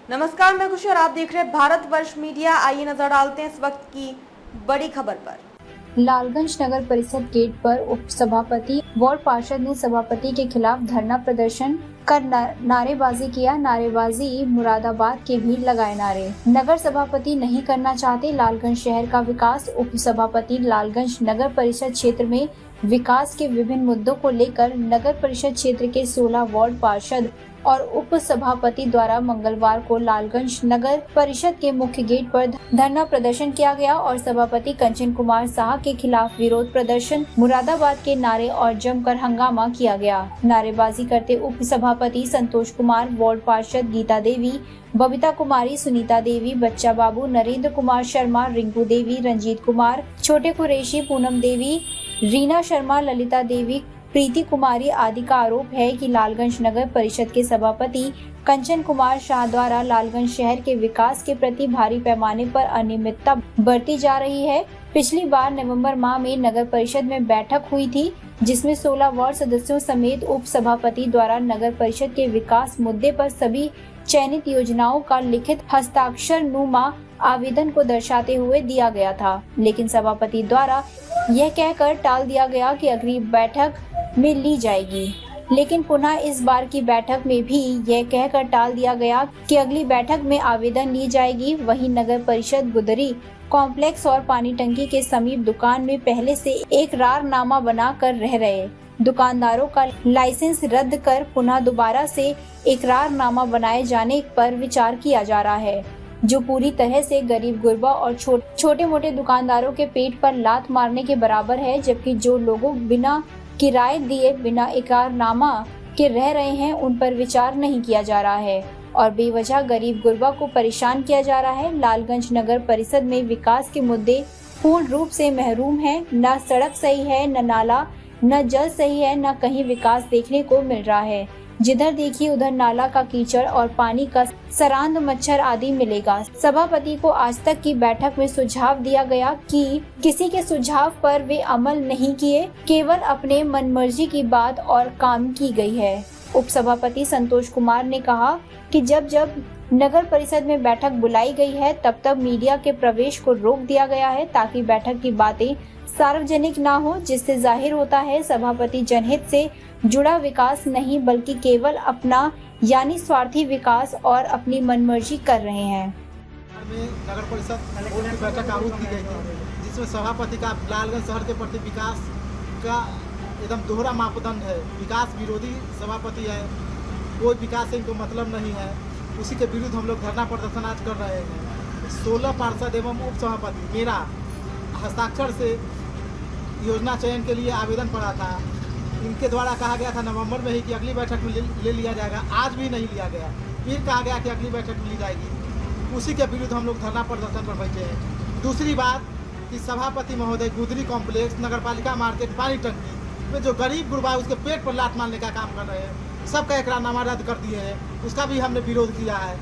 नमस्कार, मैं खुशी और आप देख रहे हैं भारतवर्ष मीडिया। आइए नजर डालते हैं इस वक्त की बड़ी खबर पर। लालगंज नगर परिषद गेट पर उप सभापति वार्ड पार्षद ने सभापति के खिलाफ धरना प्रदर्शन कर नारेबाजी किया। नारेबाजी मुरादाबाद के भी लगाए नारे। नगर सभापति नहीं करना चाहते लालगंज शहर का विकास। उप सभापति लालगंज नगर परिषद क्षेत्र में विकास के विभिन्न मुद्दों को लेकर नगर परिषद क्षेत्र के 16 वार्ड पार्षद और उप सभापति द्वारा मंगलवार को लालगंज नगर परिषद के मुख्य गेट पर धरना प्रदर्शन किया गया और सभापति कंचन कुमार साह के खिलाफ विरोध प्रदर्शन, मुरादाबाद के नारे और जमकर हंगामा किया गया। नारेबाजी करते उप सभापति संतोष कुमार, वार्ड पार्षद गीता देवी, बबीता कुमारी, सुनीता देवी, बच्चा बाबू, नरेंद्र कुमार शर्मा, रिंकू देवी, रंजीत कुमार, छोटे कुरैशी, पूनम देवी, रीना शर्मा, ललिता देवी, प्रीति कुमारी आदि का आरोप है कि लालगंज नगर परिषद के सभापति कंचन कुमार शाह द्वारा लालगंज शहर के विकास के प्रति भारी पैमाने पर अनियमितता बरती जा रही है। पिछली बार नवंबर माह में नगर परिषद में बैठक हुई थी, जिसमें 16 वार्ड सदस्यों समेत उप सभापति द्वारा नगर परिषद के विकास मुद्दे पर सभी चयनित योजनाओं का लिखित हस्ताक्षर नुमा आवेदन को दर्शाते हुए दिया गया था, लेकिन सभापति द्वारा यह कहकर टाल दिया गया कि अगली बैठक में ली जाएगी। लेकिन पुनः इस बार की बैठक में भी यह कहकर टाल दिया गया कि अगली बैठक में आवेदन ली जाएगी। वहीं नगर परिषद गुदरी कॉम्प्लेक्स और पानी टंकी के समीप दुकान में पहले से इकरारनामा बना कर रह रहे दुकानदारों का लाइसेंस रद्द कर पुनः दोबारा से इकरारनामा बनाए जाने पर विचार किया जा रहा है, जो पूरी तरह से गरीब गुरबा और छोटे मोटे दुकानदारों के पेट पर लात मारने के बराबर है। जबकि जो लोगों बिना किराए दिए बिना इकरारनामा के रह रहे हैं, उन पर विचार नहीं किया जा रहा है और बेवजह गरीब गुरबा को परेशान किया जा रहा है। लालगंज नगर परिषद में विकास के मुद्दे पूर्ण रूप से महरूम हैं। न सड़क सही है, न नाला, न जल सही है, न कहीं विकास देखने को मिल रहा है। जिधर देखिए उधर नाला का कीचड़ और पानी का सरांद, मच्छर आदि मिलेगा। सभापति को आज तक की बैठक में सुझाव दिया गया कि किसी के सुझाव पर वे अमल नहीं किए, केवल अपने मनमर्जी की बात और काम की गई है। उप सभापति संतोष कुमार ने कहा कि जब नगर परिषद में बैठक बुलाई गई है, तब मीडिया के प्रवेश को रोक दिया गया है ताकि बैठक की बातें सार्वजनिक ना हो, जिससे जाहिर होता है सभापति जनहित से जुड़ा विकास नहीं बल्कि केवल अपना यानी स्वार्थी विकास और अपनी मनमर्जी कर रहे हैं। नगर परिषद की बैठक आहूत की गई थी, जिसमें सभापति का लालगंज शहर के प्रति विकास का एकदम दोहरा मापदंड है। विकास विरोधी सभापति है, कोई विकास से इनको मतलब नहीं है। उसी के विरुद्ध हम लोग धरना प्रदर्शन आज कर रहे हैं। 16 पार्षद एवं उप सभापति मेरा हस्ताक्षर से योजना चयन के लिए आवेदन पड़ा था। इनके द्वारा कहा गया था नवंबर में ही कि अगली बैठक में ले लिया जाएगा, आज भी नहीं लिया गया। फिर कहा गया कि अगली बैठक में ली जाएगी। उसी के विरुद्ध हम लोग धरना प्रदर्शन पर बैठे हैं। दूसरी बात कि सभापति महोदय गुदरी कॉम्प्लेक्स, नगरपालिका मार्केट, पानी टंकी में जो गरीब गुरबा उसके पेट पर लात मारने का काम कर रहे हैं, सबका इकरारनामा रद्द कर दिए हैं। उसका भी हमने विरोध किया है।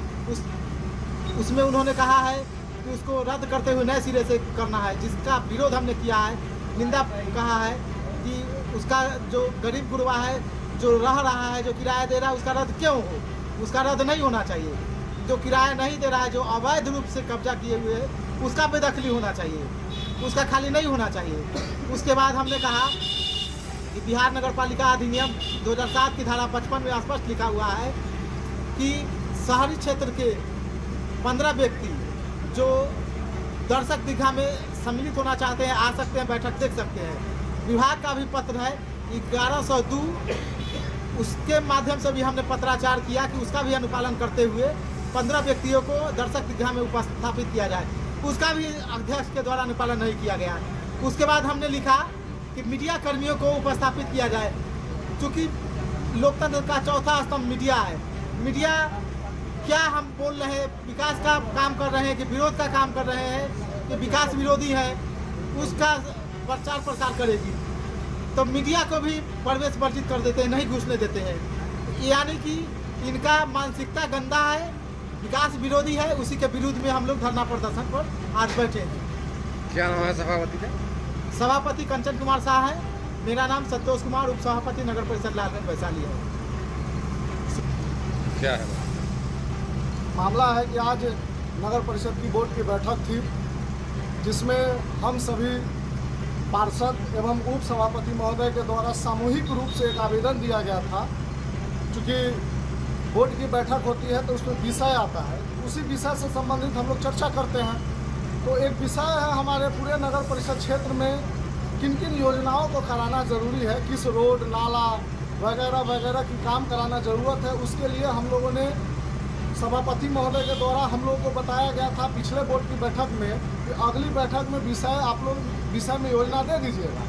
उसमें उन्होंने कहा है कि उसको रद्द करते हुए नए सिरे से करना है, जिसका विरोध हमने किया है। निंदा कहा है कि उसका जो गरीब गुरबा है, जो रह रहा है, जो किराया दे रहा है, उसका रद्द क्यों हो? उसका रद्द नहीं होना चाहिए। जो किराया नहीं दे रहा है, जो अवैध रूप से कब्जा किए हुए है, उसका बेदखली होना चाहिए, उसका खाली नहीं होना चाहिए। उसके बाद हमने कहा कि बिहार नगर पालिका अधिनियम 2007 की धारा 55 में स्पष्ट लिखा हुआ है कि शहरी क्षेत्र के 15 व्यक्ति जो दर्शक दीघा में सम्मिलित होना चाहते हैं आ सकते हैं, बैठक देख सकते हैं। विभाग का भी पत्र है 1102, उसके माध्यम से भी हमने पत्राचार किया कि उसका भी अनुपालन करते हुए 15 व्यक्तियों को दर्शक दीघा में उपस्थापित किया जाए। उसका भी अध्यक्ष के द्वारा अनुपालन नहीं किया गया। उसके बाद हमने लिखा कि मीडिया कर्मियों को उपस्थापित किया जाए, क्योंकि लोकतंत्र का चौथा स्तंभ मीडिया है। मीडिया क्या हम बोल रहे हैं, विकास का काम कर रहे हैं कि विरोध का काम कर रहे हैं, कि विकास विरोधी है, उसका प्रचार प्रसार करेगी। तो मीडिया को भी प्रवेश वर्जित कर देते हैं, नहीं घुसने देते हैं। यानी कि इनका मानसिकता गंदा है, विकास विरोधी है। उसी के विरुद्ध में हम लोग धरना प्रदर्शन पर आज बैठे हैं। क्या नाम है सभापति का? सभापति कंचन कुमार शाह है। मेरा नाम संतोष कुमार, उप सभापति नगर परिषद लालगंज वैशाली है। क्या है मामला है कि आज नगर परिषद की बोर्ड की बैठक थी, जिसमें हम सभी पार्षद एवं उप सभापति महोदय के द्वारा सामूहिक रूप से एक आवेदन दिया गया था। चूँकि बोर्ड की बैठक होती है तो उसमें विषय आता है, उसी विषय से संबंधित हम लोग चर्चा करते हैं। तो एक विषय है हमारे पूरे नगर परिषद क्षेत्र में किन किन योजनाओं को कराना ज़रूरी है, किस रोड नाला वगैरह वगैरह की काम कराना ज़रूरत है। उसके लिए हम लोगों ने सभापति महोदय के द्वारा हम लोगों को बताया गया था पिछले बोर्ड की बैठक में कि अगली बैठक में विषय आप लोग विषय में योजना दे दीजिएगा।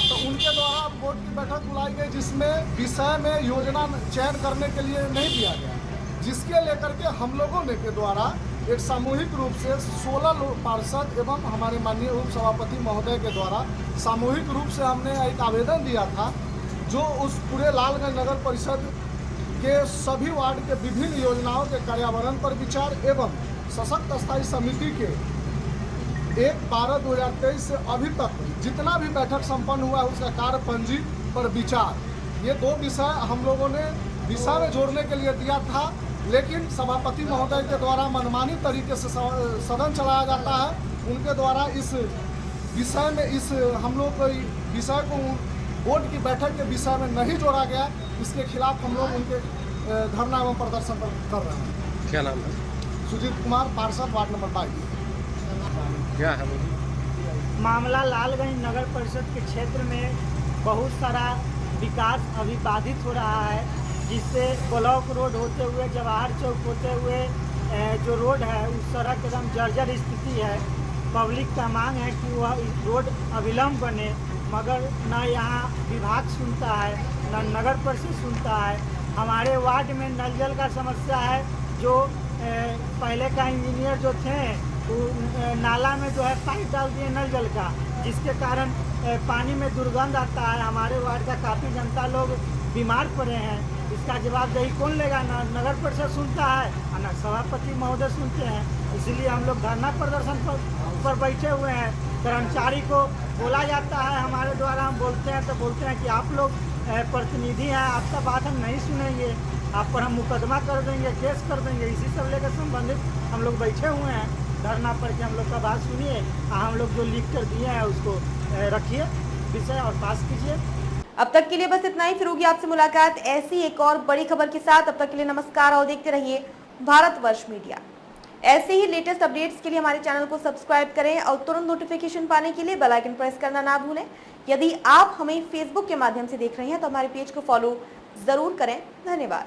तो उनके द्वारा बोर्ड की बैठक बुलाई गई, जिसमें विषय में योजना चयन करने के लिए नहीं दिया गया, जिसके लेकर के हम लोगों ने के द्वारा एक सामूहिक रूप से 16 पार्षद एवं हमारे माननीय उप सभापति महोदय के द्वारा सामूहिक रूप से हमने एक आवेदन दिया था, जो उस पूरे लालगंज नगर परिषद के सभी वार्ड के विभिन्न योजनाओं के कार्यान्वयन पर विचार एवं सशक्त स्थायी समिति के 1/12/2023 से अभी तक जितना भी बैठक संपन्न हुआ है उसका कार्य पंजी पर विचार, ये 2 विषय हम लोगों ने विषय में जोड़ने के लिए दिया था। लेकिन सभापति महोदय के द्वारा मनमानी तरीके से सदन चलाया जाता है। उनके द्वारा इस विषय में हम लोग को विषय को बोर्ड की बैठक के विषय में नहीं जोड़ा गया। इसके खिलाफ हम लोग उनके धरना एवं प्रदर्शन कर रहे हैं। क्या नाम है? सुजीत कुमार, पार्षद, वार्ड नंबर 22। क्या है? मामला लालगंज नगर परिषद के क्षेत्र में बहुत सारा विकास अभी बाधित हो रहा है, जिससे ब्लॉक रोड होते हुए जवाहर चौक होते हुए जो रोड है उस सड़क एकदम जर्जर स्थिति है। पब्लिक का मांग है कि वह इस रोड अविलंब बने, मगर न यहाँ विभाग सुनता है न नगर परिषद सुनता है। हमारे वार्ड में नल जल का समस्या है, जो पहले का इंजीनियर जो थे वो नाला में जो है पाइप डाल दिए नल जल का, जिसके कारण पानी में दुर्गंध आता है। हमारे वार्ड का काफ़ी जनता लोग बीमार पड़े हैं। इसका जवाबदेही कौन लेगा? ना नगर परिषद सुनता है और न सभापति महोदय सुनते हैं। इसीलिए हम लोग धरना प्रदर्शन पर बैठे हुए हैं। कर्मचारी को बोला जाता है हमारे द्वारा, हम बोलते हैं तो बोलते हैं कि आप लोग प्रतिनिधि हैं, आपका बात हम नहीं सुनेंगे, आप पर हम मुकदमा कर देंगे, केस कर देंगे। इसी सब लेकर संबंधित हम लोग बैठे हुए हैं धरना पर कि हम लोग का बात सुनिए, हम लोग जो लिख कर दिए हैं उसको रखिए विषय और पास कीजिए। अब तक के लिए बस इतना ही। फिर होगी आपसे मुलाकात ऐसी एक और बड़ी खबर के साथ। अब तक के लिए नमस्कार और देखते रहिए भारतवर्ष मीडिया। ऐसे ही लेटेस्ट अपडेट्स के लिए हमारे चैनल को सब्सक्राइब करें और तुरंत नोटिफिकेशन पाने के लिए बेल आइकन प्रेस करना ना भूलें। यदि आप हमें फेसबुक के माध्यम से देख रहे हैं तो हमारे पेज को फॉलो जरूर करें। धन्यवाद।